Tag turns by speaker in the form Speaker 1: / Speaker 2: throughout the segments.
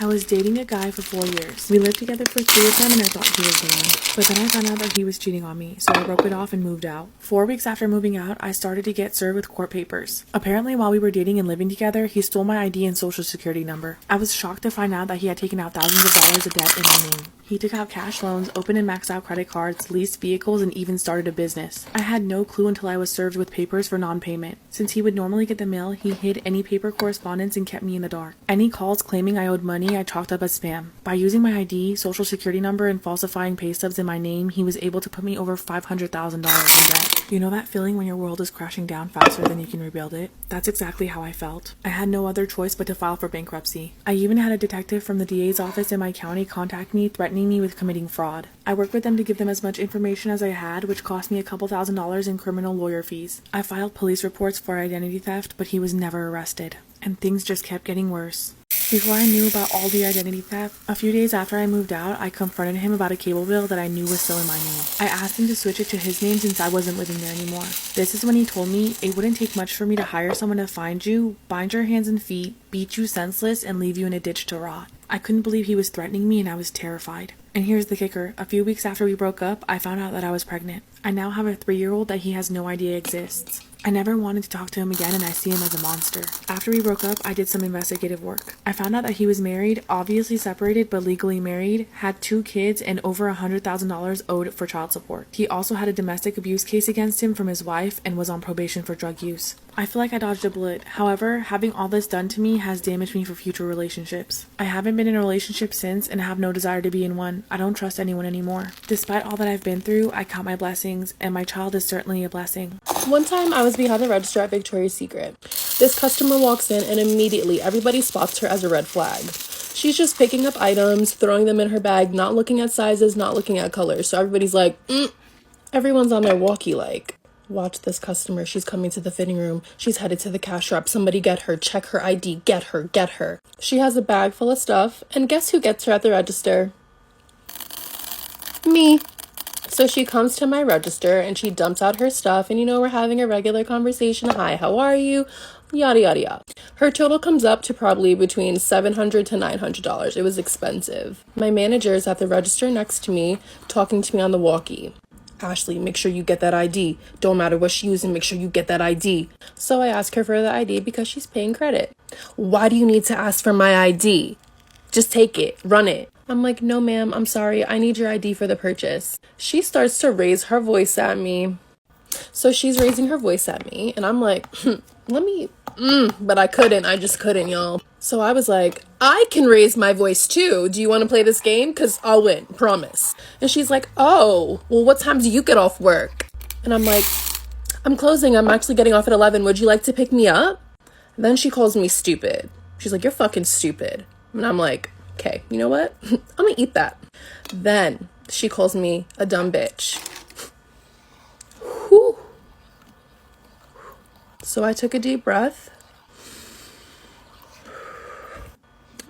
Speaker 1: I was dating a guy for 4 years. We lived together for 3 of them and I thought he was the one. But then I found out that he was cheating on me, so I broke it off and moved out. 4 weeks after moving out, I started to get served with court papers. Apparently, while we were dating and living together, he stole my ID and social security number. I was shocked to find out that he had taken out thousands of dollars of debt in my name. He took out cash loans, opened and maxed out credit cards, leased vehicles, and even started a business. I had no clue until I was served with papers for non-payment. Since he would normally get the mail, he hid any paper correspondence and kept me in the dark. Any calls claiming I owed money, I chalked up as spam. By using my ID, social security number, and falsifying pay stubs in my name, he was able to put me over $500,000 in debt. You know that feeling when your world is crashing down faster than you can rebuild it? That's exactly how I felt. I had no other choice but to file for bankruptcy. I even had a detective from the DA's office in my county contact me, threatening me with committing fraud. I worked with them to give them as much information as I had, which cost me a couple $1,000s in criminal lawyer fees. I filed police reports for identity theft, but he was never arrested. And things just kept getting worse. Before I knew about all the identity theft, a few days after I moved out, I confronted him about a cable bill that I knew was still in my name. I asked him to switch it to his name since I wasn't living there anymore. This is when he told me it wouldn't take much for me to hire someone to find you, bind your hands and feet, beat you senseless, and leave you in a ditch to rot. I couldn't believe he was threatening me and I was terrified. And here's the kicker. A few weeks after we broke up, I found out that I was pregnant. I now have a 3-year-old that he has no idea exists. I never wanted to talk to him again and I see him as a monster. After we broke up, I did some investigative work. I found out that he was married, obviously separated but legally married, had 2 kids, and over $100,000 owed for child support. He also had a domestic abuse case against him from his wife and was on probation for drug use. I feel like I dodged a bullet. However, having all this done to me has damaged me for future relationships. I haven't been in a relationship since and have no desire to be in one. I don't trust anyone anymore. Despite all that I've been through, I count my blessings, and my child is certainly a blessing.
Speaker 2: One time I was behind the register at Victoria's Secret. This customer walks in and immediately everybody spots her as a red flag. She's just picking up items, throwing them in her bag, not looking at sizes, not looking at colors. So everybody's like, everyone's on their walkie like, watch this customer. She's coming to the fitting room. She's headed to the cash wrap. Somebody get her. Check her ID. Get her. Get her. She has a bag full of stuff. And guess who gets her at the register? Me. So she comes to my register and she dumps out her stuff. And we're having a regular conversation. Hi, how are you? Yada, yada, yada. Her total comes up to probably between $700 to $900. It was expensive. My manager is at the register next to me, talking to me on the walkie. Ashley, make sure you get that ID. Don't matter what she's using, make sure you get that ID. So I ask her for the ID because she's paying credit. Why do you need to ask for my ID? Just take it, run it. I'm like, no ma'am, I'm sorry, I need your ID for the purchase. She starts to raise her voice at me. So she's raising her voice at me and I'm like, but I just couldn't, y'all. So I was like, I can raise my voice too. Do you want to play this game? Because I'll win, promise. And she's like, oh, well, what time do you get off work? And I'm like, I'm closing. I'm actually getting off at 11. Would you like to pick me up? And then she calls me stupid. She's like, you're fucking stupid. And I'm like, okay, you know what? I'm going to eat that. Then she calls me a dumb bitch. Whew. So I took a deep breath.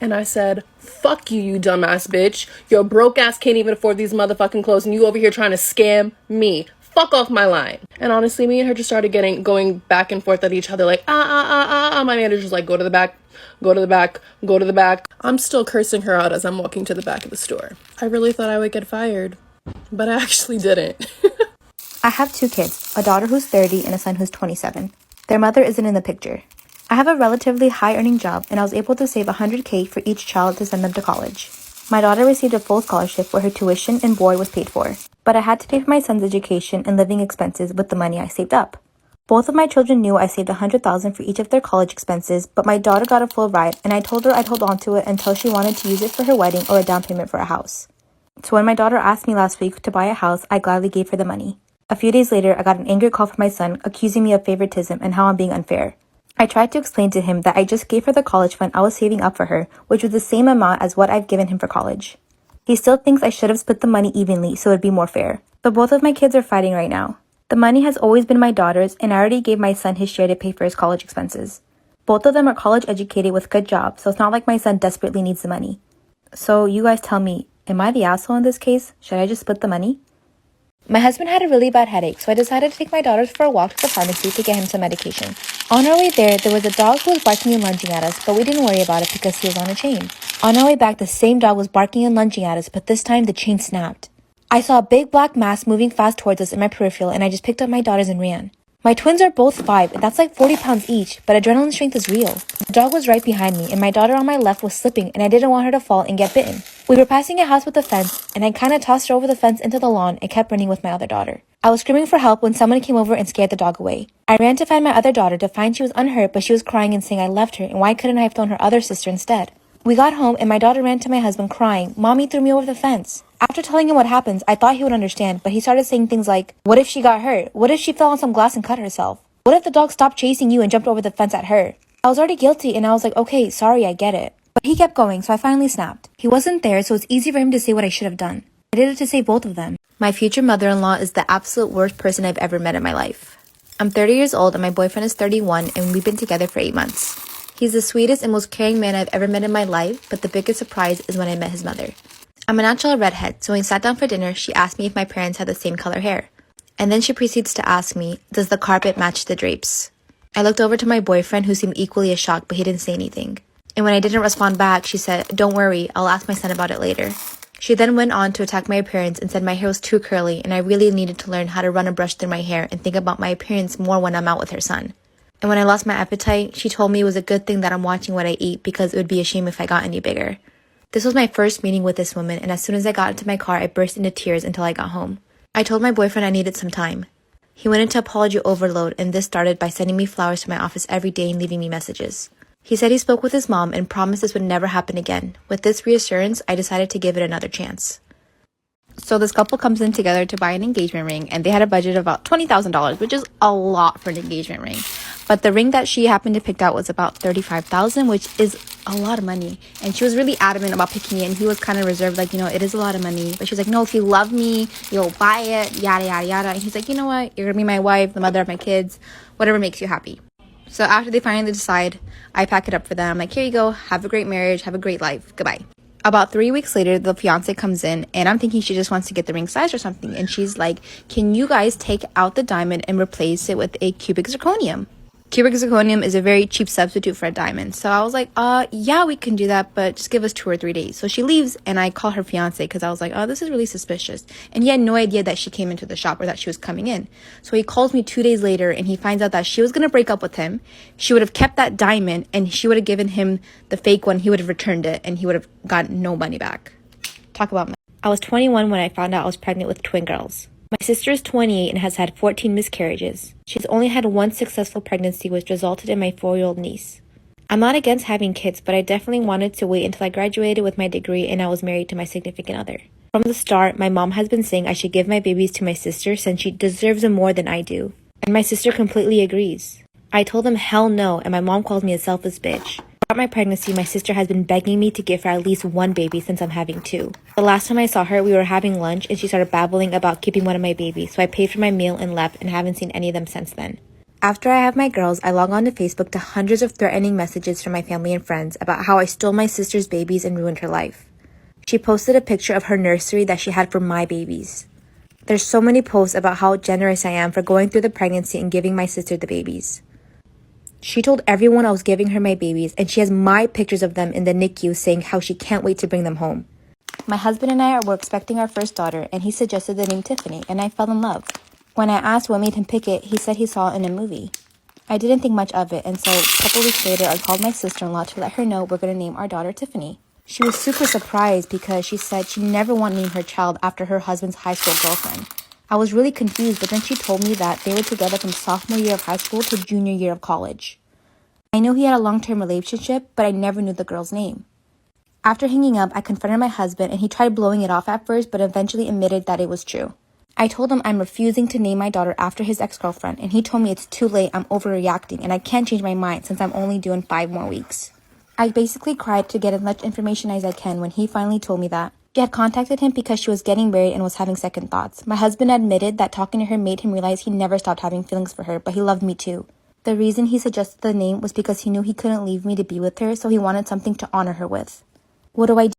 Speaker 2: And I said, fuck you, you dumbass bitch. Your broke ass can't even afford these motherfucking clothes and you over here trying to scam me. Fuck off my line. And honestly, me and her just started going back and forth at each other like, My manager's like, go to the back, go to the back, go to the back. I'm still cursing her out as I'm walking to the back of the store. I really thought I would get fired, but I actually didn't.
Speaker 3: I have 2 kids, a daughter who's 30 and a son who's 27. Their mother isn't in the picture. I have a relatively high-earning job, and I was able to save $100K for each child to send them to college. My daughter received a full scholarship where her tuition and board was paid for, but I had to pay for my son's education and living expenses with the money I saved up. Both of my children knew I saved $100,000 for each of their college expenses, but my daughter got a full ride, and I told her I'd hold on to it until she wanted to use it for her wedding or a down payment for a house. So when my daughter asked me last week to buy a house, I gladly gave her the money. A few days later, I got an angry call from my son accusing me of favoritism and how I'm being unfair. I tried to explain to him that I just gave her the college fund I was saving up for her, which was the same amount as what I've given him for college. He still thinks I should have split the money evenly so it'd be more fair. So both of my kids are fighting right now. The money has always been my daughter's, and I already gave my son his share to pay for his college expenses. Both of them are college educated with good jobs, so it's not like my son desperately needs the money. So you guys tell me, am I the asshole in this case? Should I just split the money? My husband had a really bad headache, so I decided to take my daughters for a walk to the pharmacy to get him some medication. On our way there was a dog who was barking and lunging at us, but we didn't worry about it because he was on a chain. On our way back, the same dog was barking and lunging at us, but this time the chain snapped. I saw a big black mass moving fast towards us in my peripheral, and I just picked up my daughters and ran. My twins are both 5, and that's like 40 pounds each, but adrenaline strength is real. The dog was right behind me, and my daughter on my left was slipping, and I didn't want her to fall and get bitten. We were passing a house with a fence, and I kind of tossed her over the fence into the lawn and kept running with my other daughter. I was screaming for help when someone came over and scared the dog away. I ran to find my other daughter to find she was unhurt, but she was crying and saying I left her, and why couldn't I have thrown her other sister instead? We got home, and my daughter ran to my husband crying, "Mommy threw me over the fence." After telling him what happens, I thought he would understand, but he started saying things like, "What if she got hurt? What if she fell on some glass and cut herself? What if the dog stopped chasing you and jumped over the fence at her?" I was already guilty, and I was like, "Okay, sorry, I get it." But he kept going, so I finally snapped. He wasn't there, so it's easy for him to say what I should have done. I did it to save both of them. My future mother-in-law is the absolute worst person I've ever met in my life. I'm 30 years old, and my boyfriend is 31, and we've been together for 8 months. He's the sweetest and most caring man I've ever met in my life, but the biggest surprise is when I met his mother. I'm a natural redhead, so when we sat down for dinner, she asked me if my parents had the same color hair. And then she proceeds to ask me, does the carpet match the drapes? I looked over to my boyfriend, who seemed equally as shocked, but he didn't say anything. And when I didn't respond back, she said, "Don't worry, I'll ask my son about it later." She then went on to attack my appearance and said my hair was too curly and I really needed to learn how to run a brush through my hair and think about my appearance more when I'm out with her son. And when I lost my appetite, she told me it was a good thing that I'm watching what I eat because it would be a shame if I got any bigger. This was my first meeting with this woman, and as soon as I got into my car, I burst into tears until I got home. I told my boyfriend I needed some time. He went into apology overload, and this started by sending me flowers to my office every day and leaving me messages. He said he spoke with his mom and promised this would never happen again. With this reassurance, I decided to give it another chance. So this couple comes in together to buy an engagement ring, and they had a budget of about $20,000, which is a lot for an engagement ring. But the ring that she happened to pick out was about $35,000, which is a lot of money. And she was really adamant about picking it, and he was kind of reserved, like, it is a lot of money. But she was like, "No, if you love me, you'll buy it, yada, yada, yada." And he's like, "You know what? You're going to be my wife, the mother of my kids, whatever makes you happy." So after they finally decide, I pack it up for them. I'm like, "Here you go. Have a great marriage. Have a great life. Goodbye." About 3 weeks later, the fiance comes in, and I'm thinking she just wants to get the ring size or something. And she's like, "Can you guys take out the diamond and replace it with a cubic zirconium?" Cubic zirconium is a very cheap substitute for a diamond. So I was like, yeah, we can do that, but just give us 2 or 3 days. So she leaves, and I call her fiance because I was like, this is really suspicious. And he had no idea that she came into the shop or that she was coming in. So he calls me 2 days later, and he finds out that she was going to break up with him. She would have kept that diamond, and she would have given him the fake one. He would have returned it, and he would have gotten no money back. Talk about I was 21 when I found out I was pregnant with twin girls. My sister is 28 and has had 14 miscarriages. She's only had 1 successful pregnancy, which resulted in my 4-year-old niece. I'm not against having kids, but I definitely wanted to wait until I graduated with my degree and I was married to my significant other. From the start, my mom has been saying I should give my babies to my sister since she deserves them more than I do. And my sister completely agrees. I told them hell no, and my mom calls me a selfish bitch. Throughout my pregnancy, my sister has been begging me to give her at least 1 baby since I'm having 2. The last time I saw her, we were having lunch and she started babbling about keeping one of my babies, so I paid for my meal and left and haven't seen any of them since then. After I have my girls, I log on to Facebook to hundreds of threatening messages from my family and friends about how I stole my sister's babies and ruined her life. She posted a picture of her nursery that she had for my babies. There's so many posts about how generous I am for going through the pregnancy and giving my sister the babies. She told everyone I was giving her my babies, and she has my pictures of them in the NICU saying how she can't wait to bring them home. My husband and I were expecting our first daughter, and he suggested the name Tiffany, and I fell in love. When I asked what made him pick it, he said he saw it in a movie. I didn't think much of it, and so a couple weeks later, I called my sister-in-law to let her know we're going to name our daughter Tiffany. She was super surprised because she said she never wanted to name her child after her husband's high school girlfriend. I was really confused, but then she told me that they were together from sophomore year of high school to junior year of college. I knew he had a long-term relationship, but I never knew the girl's name. After hanging up, I confronted my husband, and he tried blowing it off at first, but eventually admitted that it was true. I told him I'm refusing to name my daughter after his ex-girlfriend, and he told me it's too late, I'm overreacting, and I can't change my mind since I'm only due in 5 more weeks. I basically cried to get as much information as I can when he finally told me that. She had contacted him because she was getting married and was having second thoughts. My husband admitted that talking to her made him realize he never stopped having feelings for her, but he loved me too. The reason he suggested the name was because he knew he couldn't leave me to be with her, so he wanted something to honor her with. What do I do?